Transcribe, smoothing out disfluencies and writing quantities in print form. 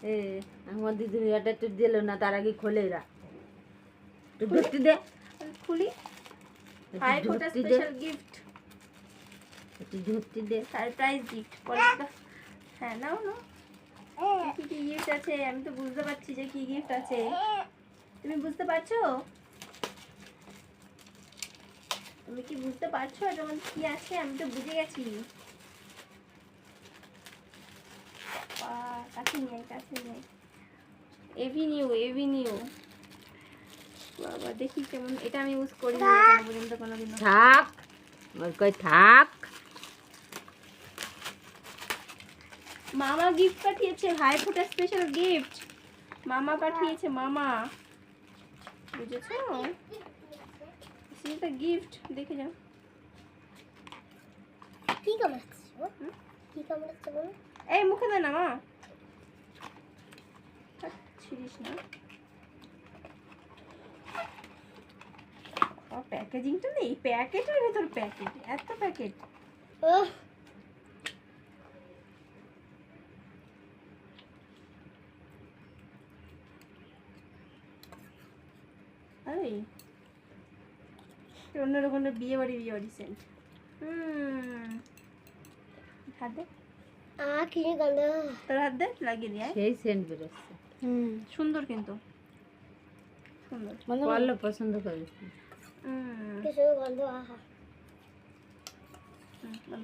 এ আমার দিদি এটা একটু দিল না, তার আগে খোলে এরা। একটু ধরতে দে, খুলি। একটু হাই ফোটা ধরতে দে, স্পেশাল গিফট, একটু ধরতে দে। Surprise gift. হ্যাঁ নাও না, কি কি গিফট আছে আমি তো বুঝতে পারছি যে কি গিফট আছে। তুমি বুঝতে পারছো? তুমি কি বুঝতে পারছো যেমন কি আছে? আমি তো বুঝে গেছি। কাছে নিয়ে কাছে নিয়ে। এভিনিউ এভিনিউ, বাবা দেখি কেমন। এটা আমি ইউজ করি না এখনো পর্যন্ত কোনোদিনও। থাক, ওই কই থাক। মামা গিফট পাঠিয়েছে, হাই ফোটা স্পেশাল গিফট মামা পাঠিয়েছে। মামা, বুঝেছো? সেটা গিফট দেখে যাও। কি কামড়াচ্ছে কি কামড়াচ্ছে বলো? এই মুখে দে না মা, ছিড়িস না। প্যাকেজিংটা নেই, প্যাকেটের ভেতর প্যাকেট, এত প্যাকেট। এই অন্যরকম বিয়ে বাড়ি সেন্ট। হাত দে, কি গন্ধ! তোর হাত দে, লাগিয়ে দিয়ে। সেই সেন্ট বেরোচ্ছে। সুন্দর কিন্তু সুন্দর। বললো পছন্দ করিস। কিছু গন্ধ, আহা।